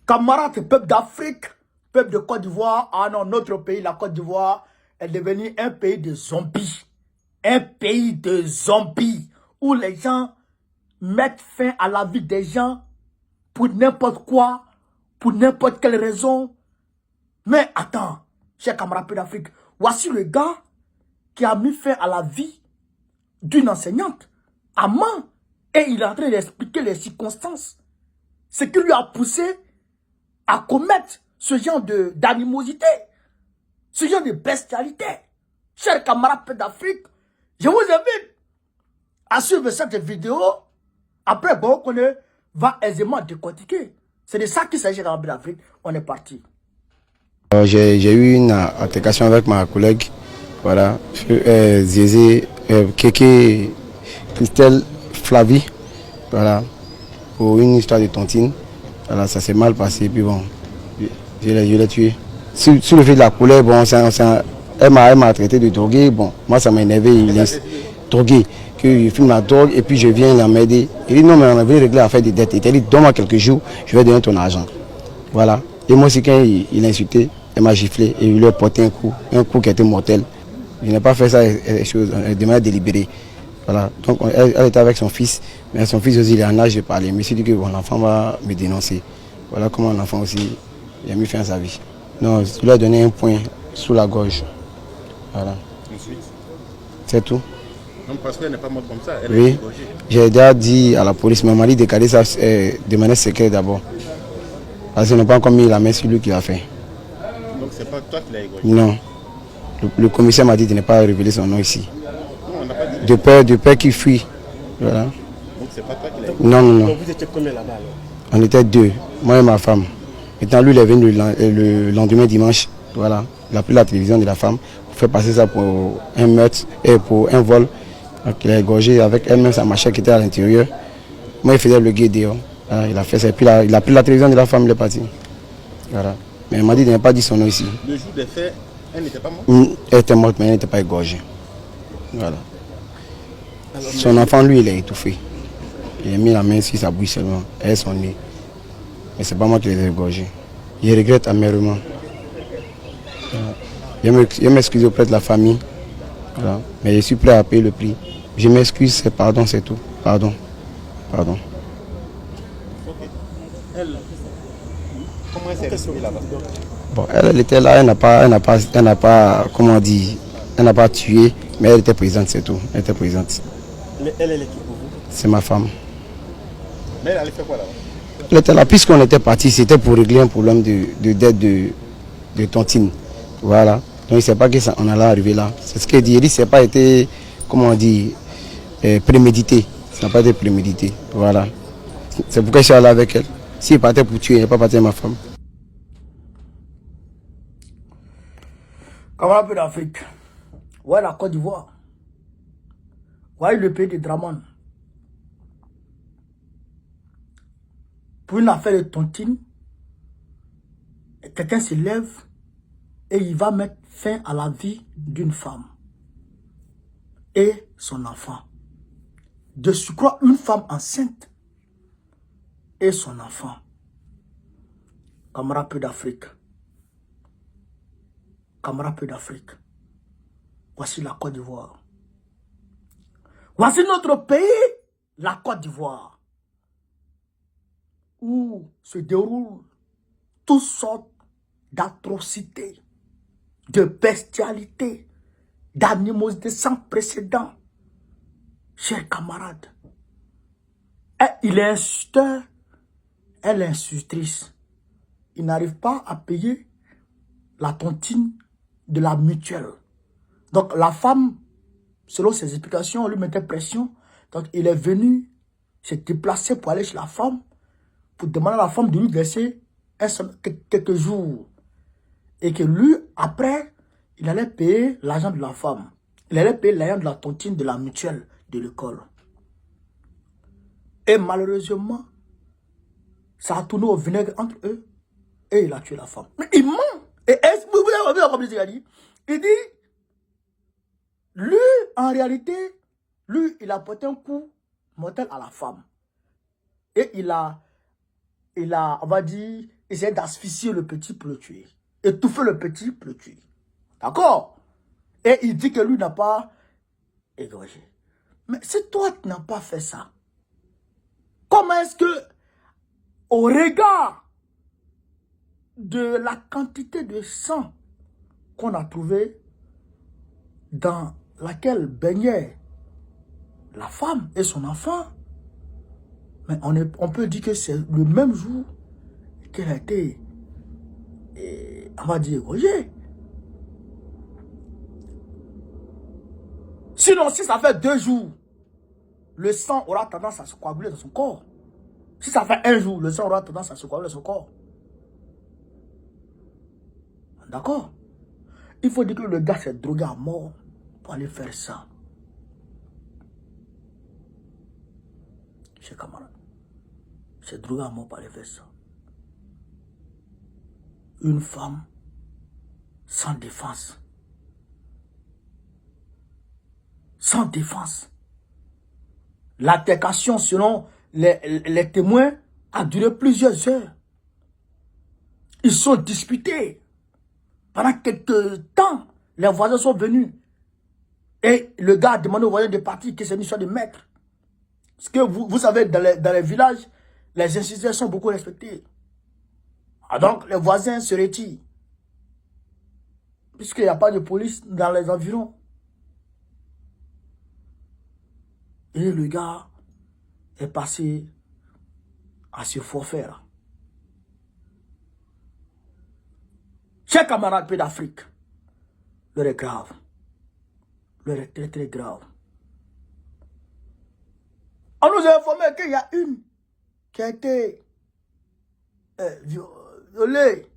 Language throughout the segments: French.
Camarades, peuple d'Afrique, peuple de Côte d'Ivoire, ah non, notre pays, la Côte d'Ivoire, est devenu un pays de zombies. Un pays de zombies, où les gens mettent fin à la vie des gens pour n'importe quoi, pour n'importe quelle raison. Mais attends, chers camarades d'Afrique, voici le gars qui a mis fin à la vie d'une enseignante à main. Et il est en train d'expliquer les circonstances. Ce qui lui a poussé à commettre ce genre d'animosité, ce genre de bestialité. Chers camarades d'Afrique, je vous invite à suivre cette vidéo. Après, bon, on va aisément décortiquer. C'est de ça qu'il s'agit dans l'Afrique. On est parti. J'ai eu une altercation avec ma collègue, voilà, Zézé, Kéké, Christelle, Flavie, voilà, pour une histoire de tontine. Voilà, ça s'est mal passé, puis bon, je l'ai tué. Sur le fait de la colère, bon, elle m'a traité de drogué, bon, moi ça m'a énervé, il est drogué, que je filme la drogue et puis je viens l'emmerder. Il dit non, mais on avait réglé l'affaire des dettes. Il t'a dit donne-moi quelques jours, je vais donner ton argent. Voilà. Et moi aussi, quand il a insulté, elle m'a giflé et il lui a porté un coup qui était mortel. Je n'ai pas fait ça de manière délibérée. Voilà. Donc elle était avec son fils, mais son fils aussi il est en âge de parler. Mais je dit que bon, l'enfant va me dénoncer. Voilà comment l'enfant aussi il a mis fin à sa vie. Non, je lui ai donné un point sous la gorge. Voilà. Ensuite, c'est tout. Non, parce qu'elle n'est pas morte comme ça. Elle oui, j'ai déjà dit à la police, mais on m'a dit de caler ça de manière secrète d'abord. Parce qu'ils n'ont pas encore mis la main sur lui qui l'a fait. Donc c'est pas toi qui l'as égorgé? Non. Le commissaire m'a dit de ne pas révéler son nom ici. Non, on n'a pas dit. De peur qu'il fuit. Voilà. Donc c'est pas toi qui l'as égorgé? Non, non, non. Donc vous étiez combien là-bas alors? On était deux, moi et ma femme. Maintenant lui il est venu le lendemain dimanche. Voilà. Il a pris la télévision de la femme pour faire passer ça pour un meurtre et pour un vol. Donc il a égorgé avec elle-même sa machette qui était à l'intérieur. Moi il faisait le guet dehors. Voilà, il a fait ça. Et puis il a pris la télévision de la femme, il est parti. Voilà. Mais il m'a dit de ne pas dire son nom ici. Le jour des faits, elle n'était pas morte? Elle était morte, mais elle n'était pas égorgée. Voilà. Alors, son enfant, lui, il est étouffé. Il a mis la main sur sa bouche seulement, et son nez. Mais c'est pas moi qui l'ai égorgé. Je regrette amèrement. Voilà. Je m'excuse auprès de la famille. Voilà. Mais je suis prêt à payer le prix. Je m'excuse, c'est pardon, c'est tout. Pardon. Pardon. Elle, comment elle s'est retrouvée là-bas? Bon, elle était là, elle n'a pas, comment dire, elle n'a pas tué, mais elle était présente, c'est tout. Elle était présente. Mais elle est qui pour vous? C'est ma femme. Mais elle allait faire quoi là-bas? Elle était là, puisqu'on était parti, c'était pour régler un problème de dette de tontine. Voilà. Donc il ne sait pas qu'on allait arriver là. C'est ce qu'elle dit. Elle dit que ça n'a pas été, comment on dit, prémédité. Ça n'a pas été prémédité. Voilà. C'est pourquoi je suis allé avec elle. S'il partait pour tuer, il n'est pas parti avec ma femme. Camarades d'Afrique, voilà la Côte d'Ivoire. Voilà le pays de Dramane. Pour une affaire de tontine, quelqu'un se lève et il va mettre fin à la vie d'une femme et son enfant. De surcroît, une femme enceinte et son enfant. Camarades d'Afrique. Camarades d'Afrique. Voici la Côte d'Ivoire. Voici notre pays, la Côte d'Ivoire, où se déroulent toutes sortes d'atrocités, de bestialité, d'animosité sans précédent. Chers camarades, il est instituteur, elle est institutrice. Il n'arrive pas à payer la tontine de la mutuelle. Donc la femme, selon ses explications, on lui mettait pression. Donc il est venu se déplacer pour aller chez la femme, pour demander à la femme de lui verser quelques jours. Et que lui, après, il allait payer l'argent de la femme. Il allait payer l'argent de la tontine de la mutuelle de l'école. Et malheureusement, ça a tourné au vinaigre entre eux. Et il a tué la femme. Mais il ment. Et vous avez vu comme il a dit? Il dit, lui, en réalité, lui, il a porté un coup mortel à la femme. Et il a, on va dire, essayer d'asphyxier le petit pour le tuer. Étouffer le petit pour le tuer. D'accord? Et il dit que lui n'a pas égorgé. Mais si toi, tu n'as pas fait ça, comment est-ce que, au regard de la quantité de sang qu'on a trouvé dans laquelle baignait la femme et son enfant, mais on peut dire que c'est le même jour qu'elle a été, on va dire, égorgée. Sinon, si ça fait 2 jours, le sang aura tendance à se coaguler dans son corps. Si ça fait 1 jour, le sang aura tendance à se coaguler dans son corps. D'accord? Il faut dire que le gars s'est drogué à mort pour aller faire ça. Chez camarade. C'est drogué à mort pour aller faire ça. Une femme sans défense. Sans défense. L'altercation, selon les témoins, a duré plusieurs heures. Ils sont disputés. Pendant quelques temps, les voisins sont venus. Et le gars a demandé aux voisins de partir, que c'est une histoire de maître. Parce que vous savez, dans les villages, les institutions sont beaucoup respectées. Ah, donc, les voisins se retirent. Puisqu'il n'y a pas de police dans les environs. Et le gars est passé à ce forfait-là. Chers camarades pays d'Afrique, l'heure est grave. L'heure est très très grave. On nous a informé qu'il y a une qui a été violée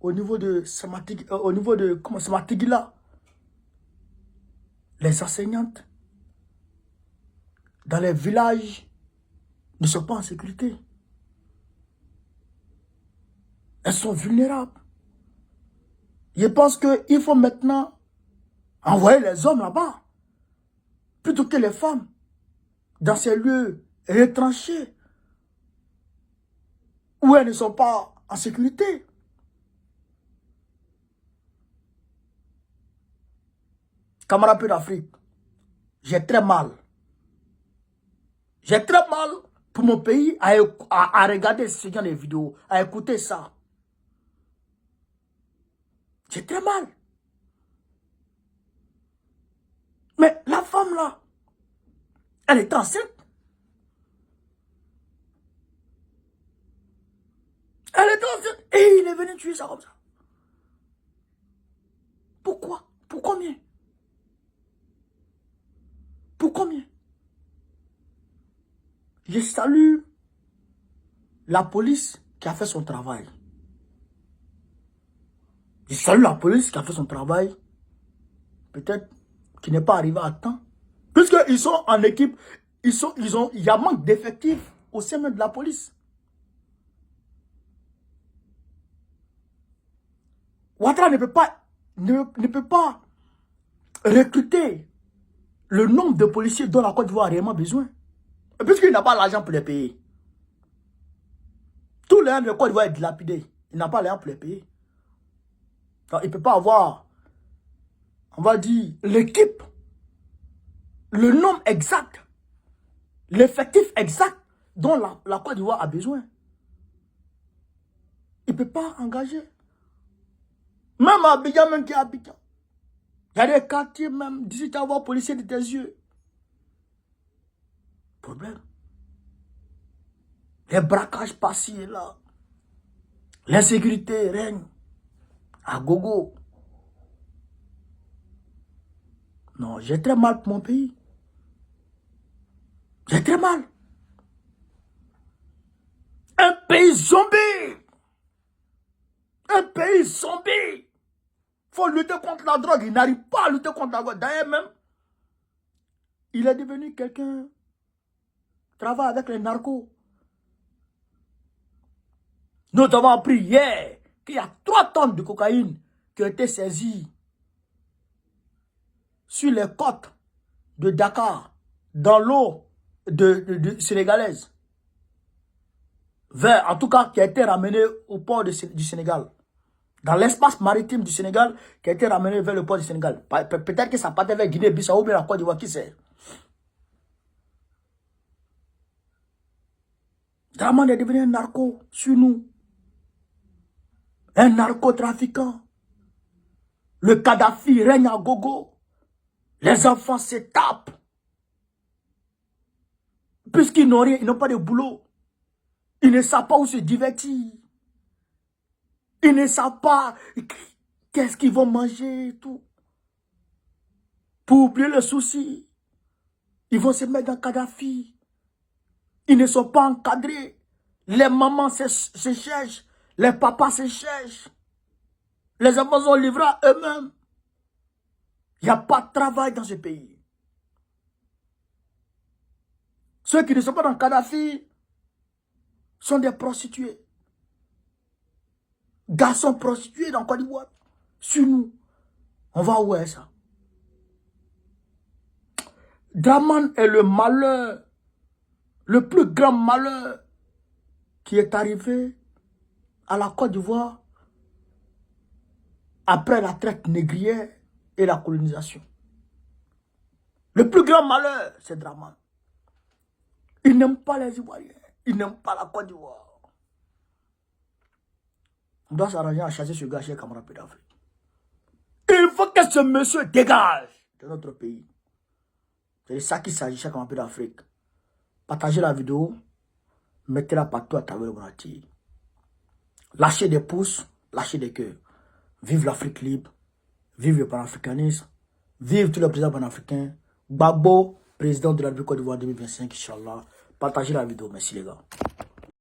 au niveau de Samatigila. Les enseignantes dans les villages ne sont pas en sécurité. Elles sont vulnérables. Je pense qu'il faut maintenant envoyer les hommes là-bas, plutôt que les femmes, dans ces lieux retranchés, où elles ne sont pas en sécurité. Camarades peu d'Afrique, j'ai très mal. J'ai très mal pour mon pays à regarder ce genre de vidéos, à écouter ça. J'ai très mal. Mais la femme là, elle est enceinte. Elle est enceinte. Et il est venu tuer ça comme ça. Pourquoi? Pour combien? Pour combien? Je salue la police qui a fait son travail. Je salue la police qui a fait son travail. Peut-être qui n'est pas arrivé à temps. Puisqu'ils sont en équipe, il y a manque d'effectifs au sein même de la police. Ouattara ne peut pas recruter le nombre de policiers dont la Côte d'Ivoire a réellement besoin. Puisqu'il n'a pas l'argent pour les payer. Tout l'argent de la Côte d'Ivoire est dilapidé. Il n'a pas l'argent pour les payer. Donc, il ne peut pas avoir, on va dire, l'équipe, le nombre exact, l'effectif exact dont la Côte d'Ivoire a besoin. Il ne peut pas engager. Même à Abidjan, même qui est à Abidjan. Il y a des quartiers même, d'ici tu vas voir policiers de tes yeux. Problème. Les braquages par-ci et là. L'insécurité règne. À gogo. Non, j'ai très mal pour mon pays. J'ai très mal. Un pays zombie. Un pays zombie. Il faut lutter contre la drogue. Il n'arrive pas à lutter contre la drogue. D'ailleurs même, il est devenu quelqu'un qui travaille avec les narcos. Nous avons appris hier qu'il y a 3 tonnes de cocaïne qui ont été saisies sur les côtes de Dakar, dans l'eau sénégalaise. en tout cas, qui a été ramené au port du Sénégal. Dans l'espace maritime du Sénégal, qui a été ramené vers le port du Sénégal. Peut-être que ça partait vers Guinée-Bissau ou bien la Côte d'Ivoire, qui sait. Draman est devenu un narco sur nous. Un narcotrafiquant. Le Kadhafi règne à gogo. Les enfants se tapent. Puisqu'ils n'ont rien, ils n'ont pas de boulot. Ils ne savent pas où se divertir. Ils ne savent pas qu'est-ce qu'ils vont manger et tout. Pour oublier le souci, ils vont se mettre dans Kadhafi. Ils ne sont pas encadrés. Les mamans se cherchent. Les papas se cherchent. Les enfants sont livrés à eux-mêmes. Il n'y a pas de travail dans ce pays. Ceux qui ne sont pas dans Kadhafi sont des prostituées. Garçons prostitués dans Côte d'Ivoire. Sur nous. On va où est ça? Draman est le malheur, le plus grand malheur qui est arrivé à la Côte d'Ivoire après la traite négrière et la colonisation. Le plus grand malheur, c'est Draman. Il n'aime pas les Ivoiriens. Il n'aime pas la Côte d'Ivoire. On doit s'arranger à chasser ce gars chez camarade d'Afrique. Il faut que ce monsieur dégage de notre pays. C'est de ça qu'il s'agit chez camarade d'Afrique. Partagez la vidéo. Mettez-la partout à travers le monde entier. Lâchez des pouces, lâchez des cœurs. Vive l'Afrique libre. Vive le panafricanisme. Vive tous les présidents panafricains. Gbagbo, président de la République Côte d'Ivoire 2025, Inch'Allah. Partagez la vidéo. Merci les gars.